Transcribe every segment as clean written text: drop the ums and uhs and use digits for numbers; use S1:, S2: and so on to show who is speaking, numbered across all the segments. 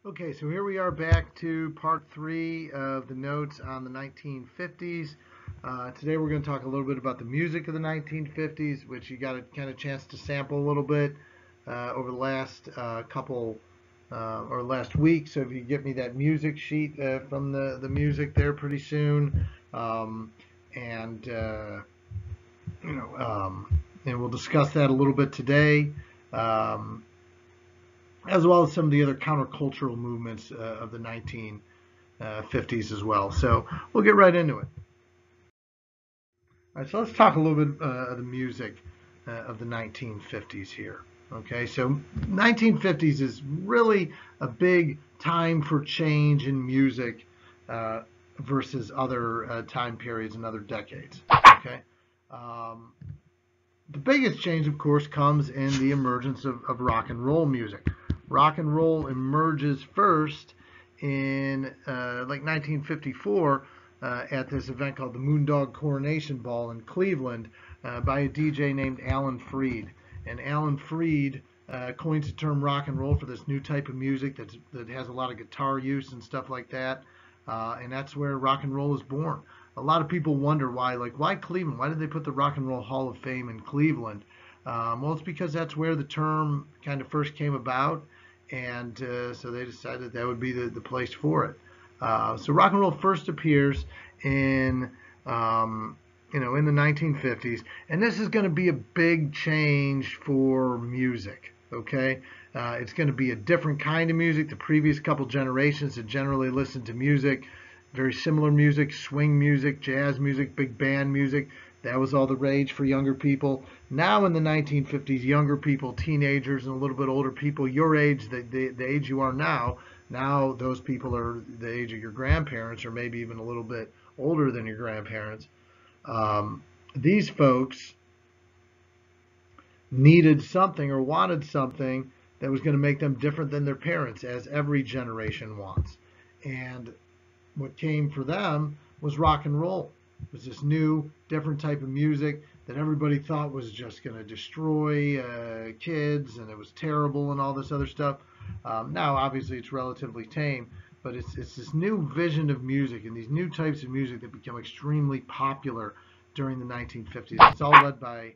S1: Okay, so here we are back to part 3 of the notes on the 1950s. Today we're going to talk a little bit about the music of the 1950s, which you got a kind of chance to sample a little bit over the last or last week. So if you get me that music sheet from the music there pretty soon, and you know, and we'll discuss that a little bit today. Um, as well as some of the other countercultural movements of the 1950s as well. So we'll get right into it. All right, so let's talk a little bit of the music of the 1950s here. Okay, so 1950s is really a big time for change in music versus other time periods and other decades. Okay, um, the biggest change, of course, comes in the emergence of rock and roll music. Rock and roll emerges first in like 1954 at this event called the Moondog Coronation Ball in Cleveland by a DJ named Alan Freed. And Alan Freed coins the term rock and roll for this new type of music that has a lot of guitar use and stuff like that. And that's where rock and roll is born. A lot of people wonder why Cleveland? Why did they put the Rock and Roll Hall of Fame in Cleveland? Well, it's because that's where the term kind of first came about, and so they decided that would be the place for it. So rock and roll first appears in in the 1950s, and this is going to be a big change for music. Okay, it's going to be a different kind of music. The previous couple generations had generally listened to music, very similar music, swing music, jazz music, big band music. That was all the rage for younger people. Now in the 1950s, younger people, teenagers, and a little bit older people, your age, the age you are now those people are the age of your grandparents or maybe even a little bit older than your grandparents. These folks needed something or wanted something that was going to make them different than their parents, as every generation wants. And what came for them was rock and roll. It was this new, different type of music that everybody thought was just going to destroy kids, and it was terrible and all this other stuff. Now, obviously, it's relatively tame, but it's this new vision of music and these new types of music that become extremely popular during the 1950s. It's all led by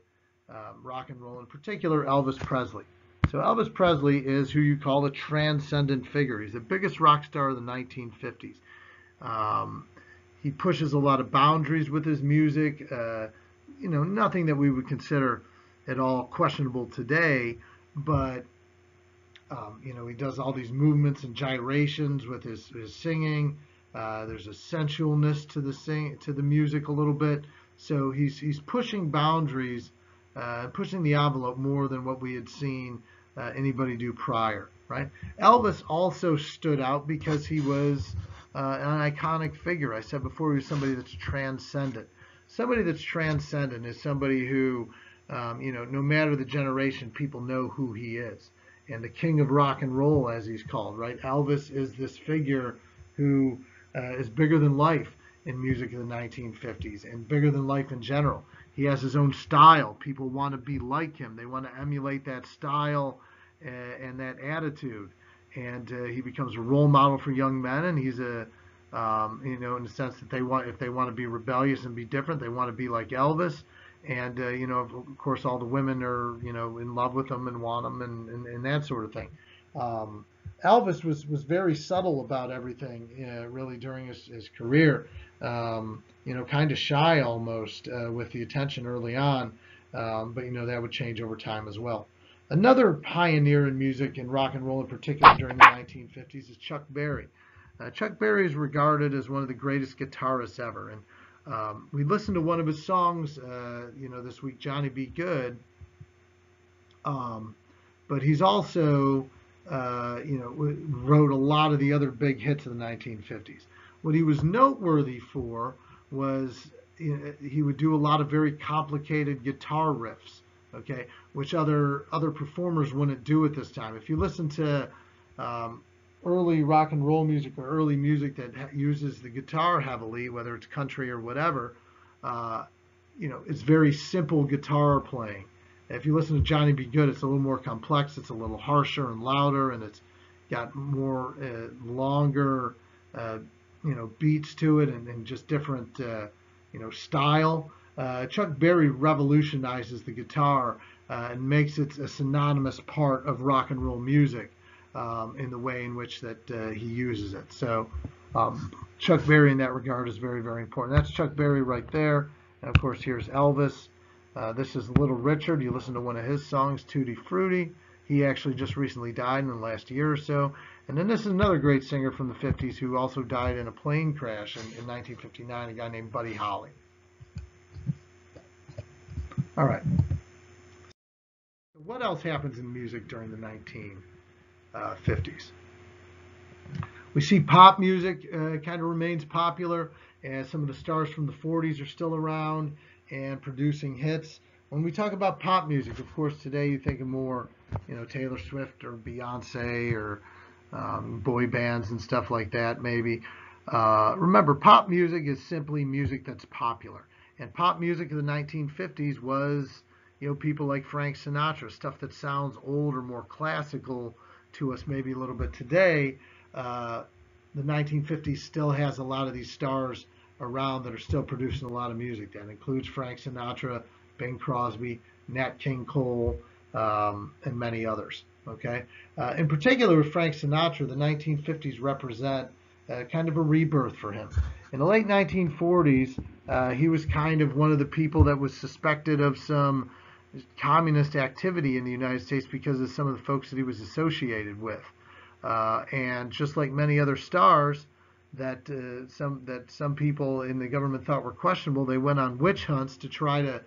S1: rock and roll, in particular Elvis Presley. So Elvis Presley is who you call a transcendent figure. He's the biggest rock star of the 1950s. He pushes a lot of boundaries with his music. Nothing that we would consider at all questionable today, but he does all these movements and gyrations with his singing. There's a sensualness to the music a little bit. So he's pushing boundaries, pushing the envelope more than what we had seen anybody do prior. Right? Elvis also stood out because he was an iconic figure. I said before, he was somebody that's transcendent. Somebody that's transcendent is somebody who, no matter the generation, people know who he is. And the king of rock and roll, as he's called, right? Elvis is this figure who is bigger than life in music of the 1950s and bigger than life in general. He has his own style. People want to be like him. They want to emulate that style and that attitude. And he becomes a role model for young men, and he's in the sense that if they want to be rebellious and be different, they want to be like Elvis. And of course, all the women are in love with him and want him and that sort of thing. Elvis was very subtle about everything, really during his career. Kind of shy almost with the attention early on, but that would change over time as well. Another pioneer in music and rock and roll in particular during the 1950s is Chuck Berry. Chuck Berry is regarded as one of the greatest guitarists ever. And we listened to one of his songs, this week, Johnny Be Good. But he's also, wrote a lot of the other big hits of the 1950s. What he was noteworthy for was he would do a lot of very complicated guitar riffs. Okay, which other performers wouldn't do at this time. If you listen to early rock and roll music or early music that uses the guitar heavily, whether it's country or whatever, it's very simple guitar playing. If you listen to Johnny Be Good, it's a little more complex. It's a little harsher and louder, and it's got more longer, beats to it, and just different, style. Chuck Berry revolutionizes the guitar and makes it a synonymous part of rock and roll music in the way in which that he uses it. So Chuck Berry in that regard is very, very important. That's Chuck Berry right there. And of course, here's Elvis. This is Little Richard. You listen to one of his songs, Tutti Frutti. He actually just recently died in the last year or so. And then this is another great singer from the 50s who also died in a plane crash in 1959, a guy named Buddy Holly. All right. What else happens in music during the 1950s? We see pop music kind of remains popular, as some of the stars from the 40s are still around and producing hits. When we talk about pop music, of course, today you think of more, Taylor Swift or Beyonce or boy bands and stuff like that, maybe. Remember, pop music is simply music that's popular. And pop music in the 1950s was, people like Frank Sinatra, stuff that sounds old or more classical to us maybe a little bit today. The 1950s still has a lot of these stars around that are still producing a lot of music. That includes Frank Sinatra, Bing Crosby, Nat King Cole, and many others. Okay. In particular, with Frank Sinatra, the 1950s represent kind of a rebirth for him. In the late 1940s, he was kind of one of the people that was suspected of some communist activity in the United States because of some of the folks that he was associated with. And just like many other stars that some people in the government thought were questionable, they went on witch hunts to try to,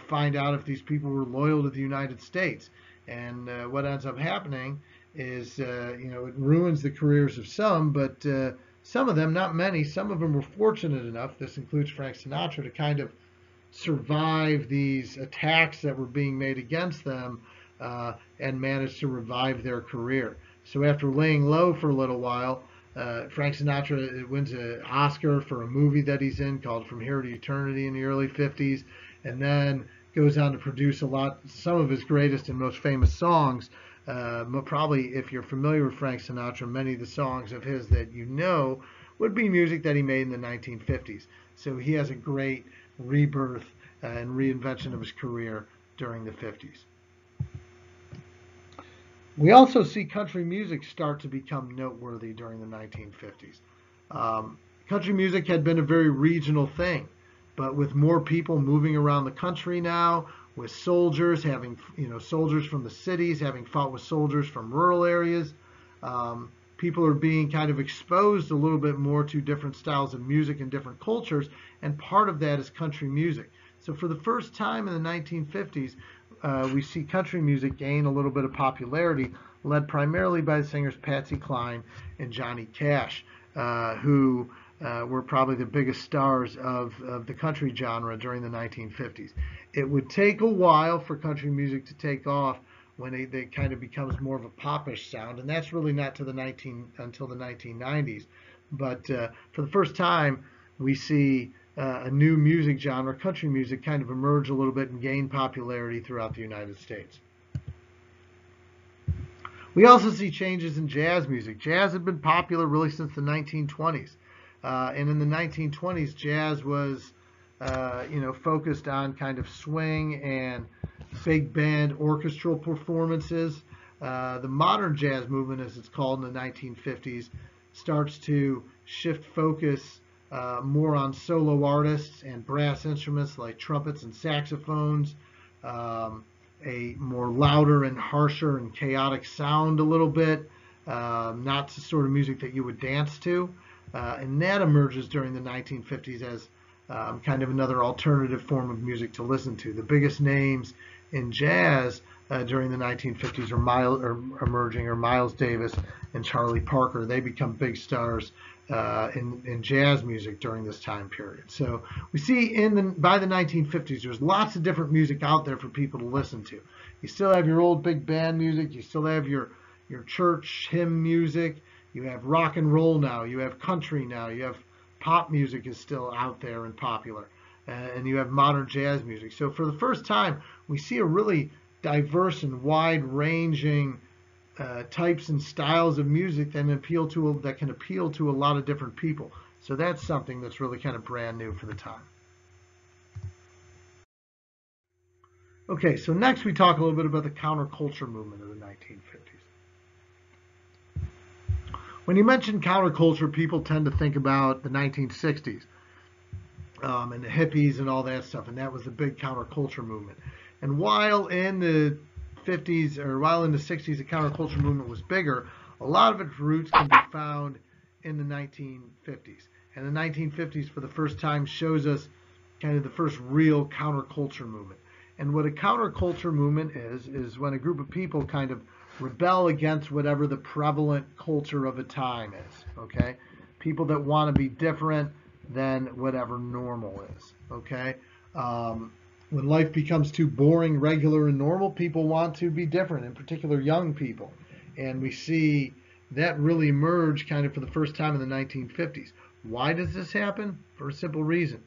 S1: find out if these people were loyal to the United States. And what ends up happening is, it ruins the careers of some, but some of them, not many, some of them were fortunate enough, this includes Frank Sinatra, to kind of survive these attacks that were being made against them and manage to revive their career. So after laying low for a little while, Frank Sinatra wins an Oscar for a movie that he's in called From Here to Eternity in the early 50s, and then goes on to produce some of his greatest and most famous songs. Probably, if you're familiar with Frank Sinatra, many of the songs of his that would be music that he made in the 1950s. So he has a great rebirth and reinvention of his career during the 50s. We also see country music start to become noteworthy during the 1950s. Country music had been a very regional thing, but with more people moving around the country now, with soldiers soldiers from the cities having fought with soldiers from rural areas, people are being kind of exposed a little bit more to different styles of music and different cultures, and part of that is country music. So for the first time in the 1950s, we see country music gain a little bit of popularity, led primarily by the singers Patsy Cline and Johnny Cash, who were probably the biggest stars of the country genre during the 1950s. It would take a while for country music to take off when it kind of becomes more of a popish sound, and that's really not until the 1990s. But for the first time, we see a new music genre, country music, kind of emerge a little bit and gain popularity throughout the United States. We also see changes in jazz music. Jazz had been popular really since the 1920s. And in the 1920s, jazz was, focused on kind of swing and big band orchestral performances. The modern jazz movement, as it's called in the 1950s, starts to shift focus more on solo artists and brass instruments like trumpets and saxophones, a more louder and harsher and chaotic sound a little bit, not the sort of music that you would dance to. And that emerges during the 1950s as kind of another alternative form of music to listen to. The biggest names in jazz during the 1950s are Miles Davis and Charlie Parker. They become big stars in jazz music during this time period. So we see by the 1950s, there's lots of different music out there for people to listen to. You still have your old big band music. You still have your church hymn music. You have rock and roll now. You have country now. You have pop music is still out there and popular. And you have modern jazz music. So for the first time, we see a really diverse and wide-ranging types and styles of music that can appeal to a lot of different people. So that's something that's really kind of brand new for the time. Okay, so next we talk a little bit about the counterculture movement of the 1950s. When you mention counterculture, people tend to think about the 1960s and the hippies and all that stuff, and that was the big counterculture movement. And while in the 50s or while in the 60s the counterculture movement was bigger, a lot of its roots can be found in the 1950s. And the 1950s for the first time shows us kind of the first real counterculture movement. And what a counterculture movement is when a group of people kind of rebel against whatever the prevalent culture of a time is, okay? People that want to be different than whatever normal is, okay? When life becomes too boring, regular, and normal, people want to be different, in particular young people. And we see that really emerge kind of for the first time in the 1950s. Why does this happen? For a simple reason.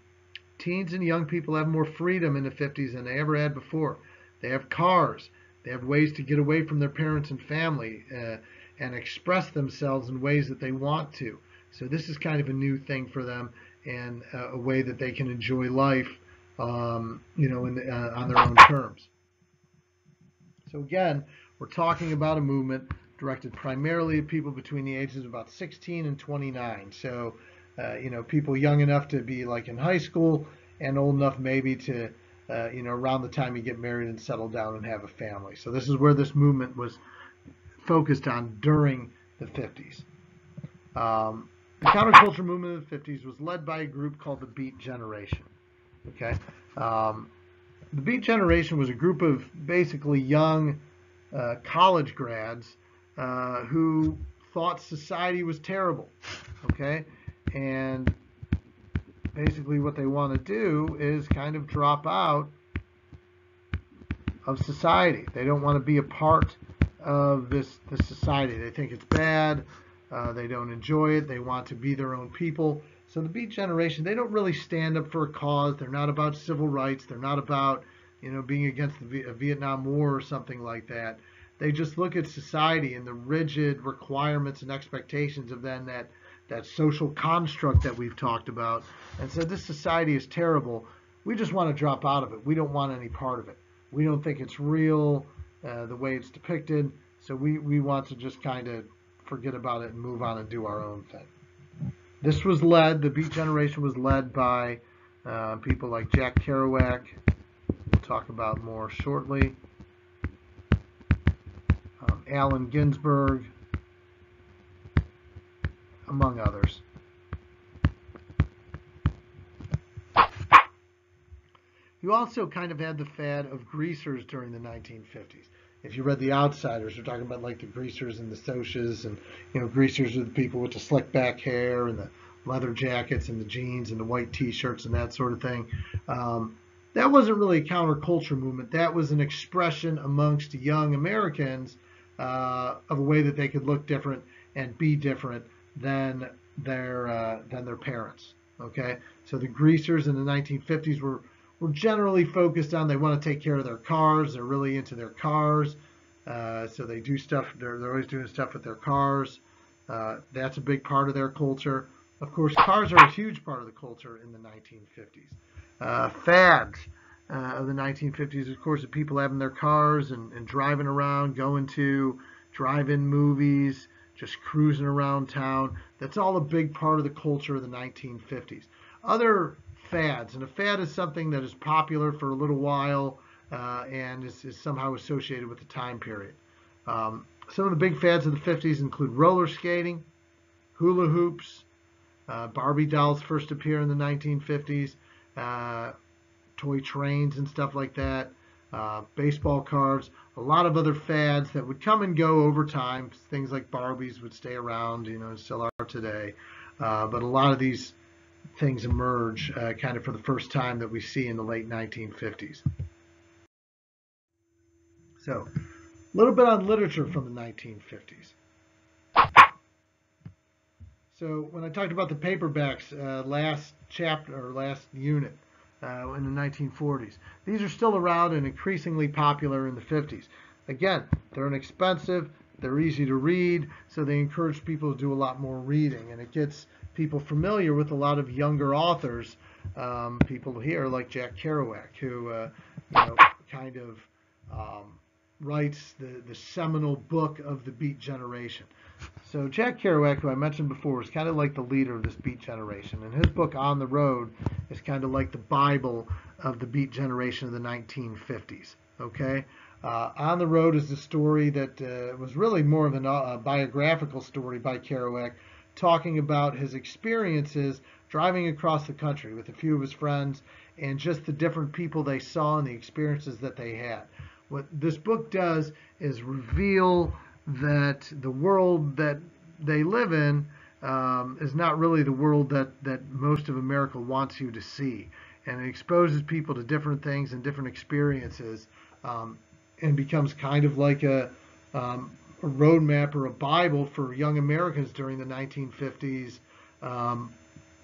S1: Teens and young people have more freedom in the 50s than they ever had before. They have cars. They have ways to get away from their parents and family and express themselves in ways that they want to. So this is kind of a new thing for them and a way that they can enjoy life, on their own terms. So again, we're talking about a movement directed primarily at people between the ages of about 16 and 29. So people young enough to be like in high school and old enough maybe to, around the time you get married and settle down and have a family. So this is where this movement was focused on during the 50s. The counterculture movement of the 50s was led by a group called the Beat Generation. Okay, the Beat Generation was a group of basically young college grads who thought society was terrible. Okay. And basically what they want to do is kind of drop out of society. They don't want to be a part of this society. They think it's bad. They don't enjoy it. They want to be their own people. So the Beat Generation, they don't really stand up for a cause. They're not about civil rights. They're not about, being against the Vietnam War or something like that. They just look at society and the rigid requirements and expectations of then that social construct that we've talked about and said this society is terrible. We just want to drop out of it. We don't want any part of it. We don't think it's real the way it's depicted. So we want to just kind of forget about it and move on and do our own thing. The Beat Generation was led by people like Jack Kerouac, we'll talk about more shortly, Allen Ginsberg, among others. You also kind of had the fad of greasers during the 1950s. If you read The Outsiders, they're talking about like the greasers and the socias, and greasers are the people with the slick back hair and the leather jackets and the jeans and the white t-shirts and that sort of thing. That wasn't really a counterculture movement. That was an expression amongst young Americans of a way that they could look different and be different than their parents. Okay, so the greasers in the 1950s were generally focused on they want to take care of their cars. They're really into their cars, so they do stuff. They're always doing stuff with their cars. That's a big part of their culture. Of course, cars are a huge part of the culture in the 1950s. Fads of the 1950s, of course, of people having their cars and driving around, going to drive-in movies, just cruising around town. That's all a big part of the culture of the 1950s. Other fads, and a fad is something that is popular for a little while and is somehow associated with the time period. Some of the big fads of the 50s include roller skating, hula hoops, Barbie dolls first appear in the 1950s, toy trains and stuff like that, baseball cards, a lot of other fads that would come and go over time. Things like Barbies would stay around, still are today. But a lot of these things emerge kind of for the first time that we see in the late 1950s. So, a little bit on literature from the 1950s. So when I talked about the paperbacks last unit in the 1940s, these are still around and increasingly popular in the 50s. Again, they're inexpensive, They're easy to read, so they encourage people to do a lot more reading, and it gets people familiar with a lot of younger authors, people here like Jack Kerouac, who kind of writes the seminal book of the Beat generation. So Jack Kerouac, who I mentioned before, is kind of like the leader of this Beat generation, and his book On the Road is kind of like the Bible of the Beat generation of the 1950s. Okay, On the Road is the story that was really more of a biographical story by Kerouac, talking about his experiences driving across the country with a few of his friends and just the different people they saw and the experiences that they had. What this book does is reveal that the world that they live in is not really the world that most of America wants you to see. And it exposes people to different things and different experiences, and becomes kind of like a roadmap or a Bible for young Americans during the 1950s,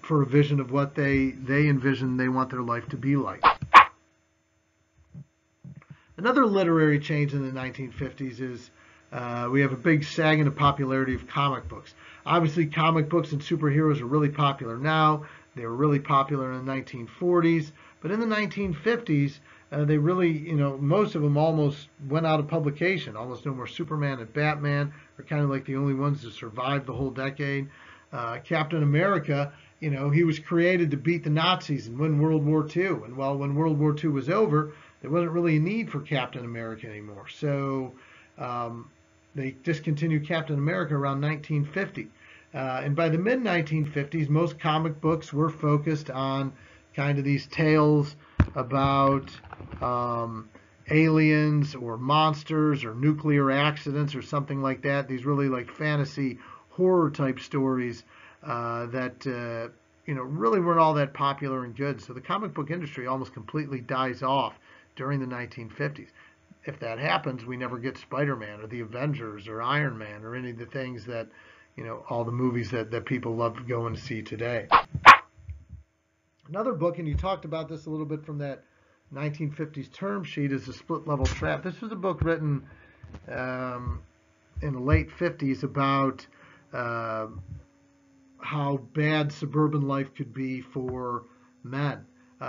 S1: for a vision of what they envision they want their life to be like. Another literary change in the 1950s is we have a big sag in the popularity of comic books. Obviously, comic books and superheroes are really popular now. They were really popular in the 1940s, but in the 1950s, they really, most of them almost went out of publication. Almost no more. Superman and Batman are kind of like the only ones to survive the whole decade. Captain America, he was created to beat the Nazis and win World War II. And when World War II was over, there wasn't really a need for Captain America anymore. So they discontinued Captain America around 1950. And by the mid-1950s, most comic books were focused on kind of these tales about aliens or monsters or nuclear accidents or something like that. These really like fantasy horror type stories that really weren't all that popular and good. So the comic book industry almost completely dies off during the 1950s. If that happens, we never get Spider-Man or the Avengers or Iron Man or any of the things that, all the movies that people love going to see today. Another book, and you talked about this a little bit from that 1950s term sheet, is The Split Level Trap. This was a book written in the late 50s about how bad suburban life could be for men.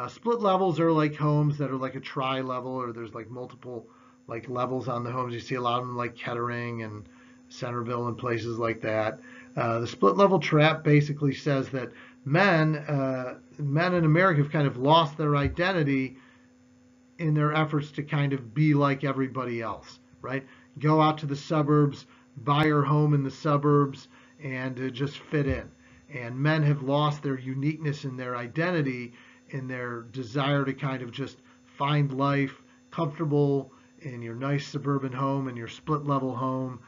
S1: Split levels are like homes that are like a tri-level, or there's like multiple like levels on the homes. You see a lot of them like Kettering and Centerville and places like that. The split level trap basically says that men in America have kind of lost their identity in their efforts to kind of be like everybody else, right? Go out to the suburbs, buy your home in the suburbs, and just fit in. And men have lost their uniqueness in their identity, in their desire to kind of just find life comfortable in your nice suburban home, in your split level home,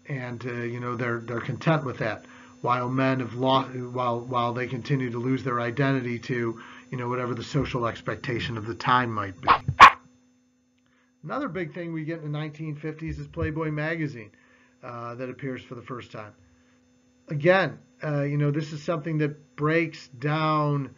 S1: and they're content with that. While men have lost, while they continue to lose their identity to whatever the social expectation of the time might be. Another big thing we get in the 1950s is Playboy magazine that appears for the first time. Again, this is something that breaks down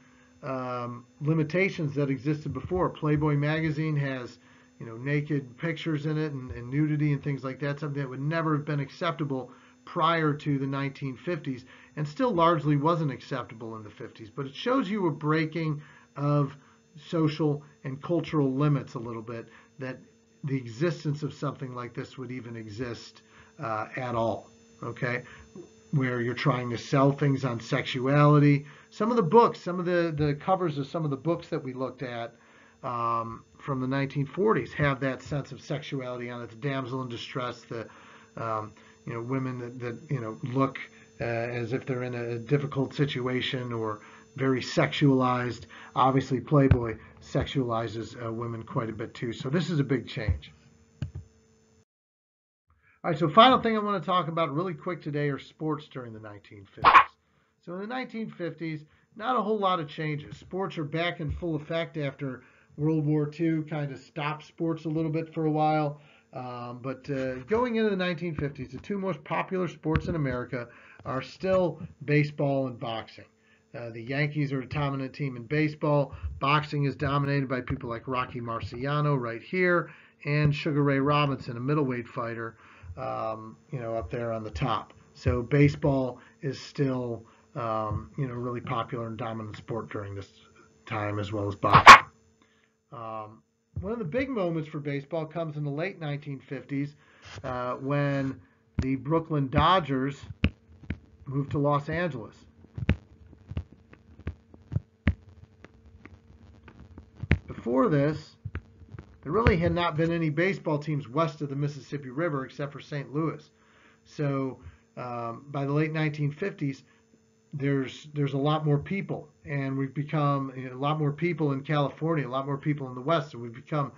S1: limitations that existed before. Playboy magazine has naked pictures in it and nudity and things like that, something that would never have been acceptable prior to the 1950s, and still largely wasn't acceptable in the 50s. But it shows you a breaking of social and cultural limits a little bit, that the existence of something like this would even exist at all, okay? Where you're trying to sell things on sexuality. Some of the books, some of the covers of some of the books that we looked at from the 1940s have that sense of sexuality on it. The damsel in distress, the women that look as if they're in a difficult situation or very sexualized. Obviously, Playboy sexualizes women quite a bit too. So this is a big change. All right, so final thing I want to talk about really quick today are sports during the 1950s. So in the 1950s, not a whole lot of changes. Sports are back in full effect after World War II kind of stopped sports a little bit for a while. But going into the 1950s, the two most popular sports in America are still baseball and boxing. The Yankees are a dominant team in baseball. Boxing is dominated by people like Rocky Marciano right here. and Sugar Ray Robinson, a middleweight fighter, up there on the top. So baseball is still, really popular and dominant sport during this time, as well as boxing. One of the big moments for baseball comes in the late 1950s when the Brooklyn Dodgers moved to Los Angeles. Before this, there really had not been any baseball teams west of the Mississippi River except for St. Louis. So by the late 1950s, there's a lot more people, and we've become a lot more people in California, a lot more people in the West, and we've become,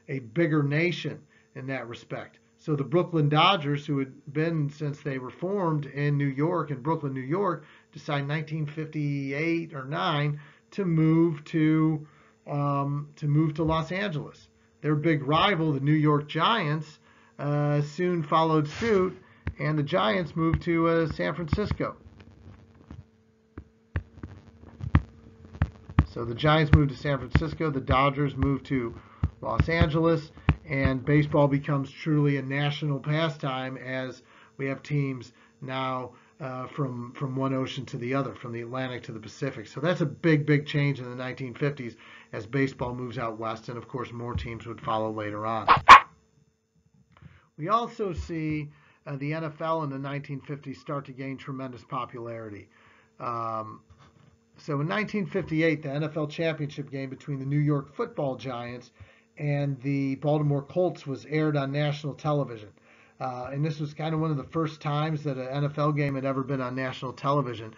S1: a bigger nation in that respect. So the Brooklyn Dodgers, who had been since they were formed in New York, in Brooklyn, New York, decide 1958 or 9 to move to Los Angeles. Their big rival, the New York Giants, soon followed suit, and the Giants moved to San Francisco. So the Giants moved to San Francisco, the Dodgers moved to Los Angeles, and baseball becomes truly a national pastime as we have teams now from one ocean to the other, from the Atlantic to the Pacific. So that's a big, big change in the 1950s as baseball moves out west, and of course more teams would follow later on. We also see the NFL in the 1950s start to gain tremendous popularity. So in 1958, the NFL championship game between the New York Football Giants and the Baltimore Colts was aired on national television. And this was kind of one of the first times that an NFL game had ever been on national television.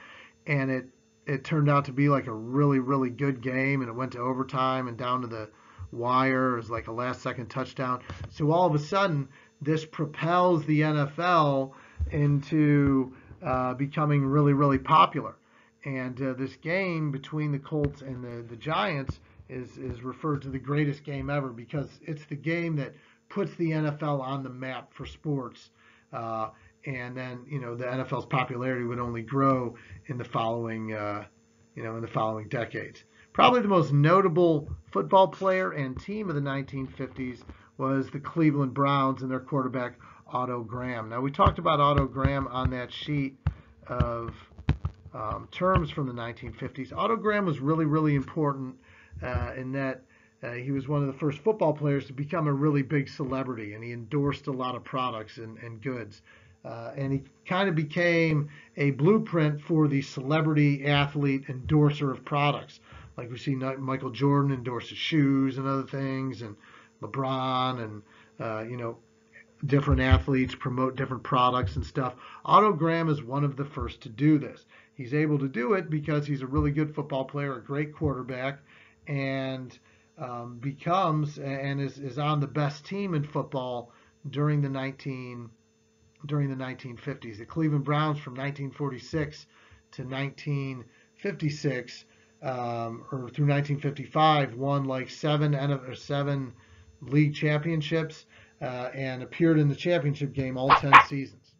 S1: And it turned out to be like a really, really good game, and it went to overtime and down to the wire. It was like a last-second touchdown. So all of a sudden, this propels the NFL into becoming really, really popular. And this game between the Colts and the Giants is referred to the greatest game ever because it's the game that puts the NFL on the map for sports. And then, the NFL's popularity would only grow in the following, decades. Probably the most notable football player and team of the 1950s was the Cleveland Browns and their quarterback, Otto Graham. Now, we talked about Otto Graham on that sheet of terms from the 1950s. Otto Graham was really, really important in that he was one of the first football players to become a really big celebrity, and he endorsed a lot of products and goods. And he kind of became a blueprint for the celebrity athlete endorser of products. Like we see Michael Jordan endorses shoes and other things, and LeBron and, different athletes promote different products and stuff. Otto Graham is one of the first to do this. He's able to do it because he's a really good football player, a great quarterback, and becomes and is on the best team in football during the 1950s. The Cleveland Browns from 1946 to 1956 or through 1955 won like seven league championships and appeared in the championship game all 10 seasons.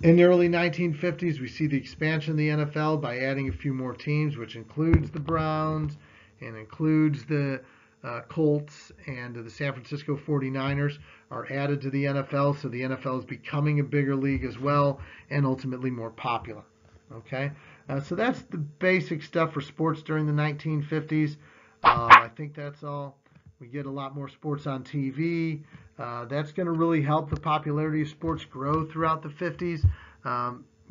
S1: In the early 1950s, we see the expansion of the NFL by adding a few more teams, which includes the Browns and includes the Colts, and the San Francisco 49ers are added to the NFL, so the NFL is becoming a bigger league as well and ultimately more popular. Okay, so that's the basic stuff for sports during the 1950s. I think that's all. We get a lot more sports on TV. That's going to really help the popularity of sports grow throughout the 50s.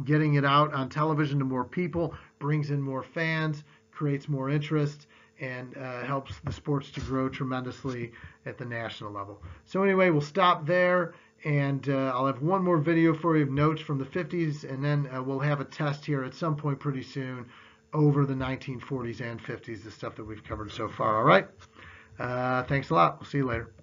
S1: Getting it out on television to more people brings in more fans, creates more interest, and helps the sports to grow tremendously at the national level. So anyway, we'll stop there, and I'll have one more video for you of notes from the 50s, and then we'll have a test here at some point pretty soon over the 1940s and 50s, the stuff that we've covered so far. All right? Thanks a lot. We'll see you later.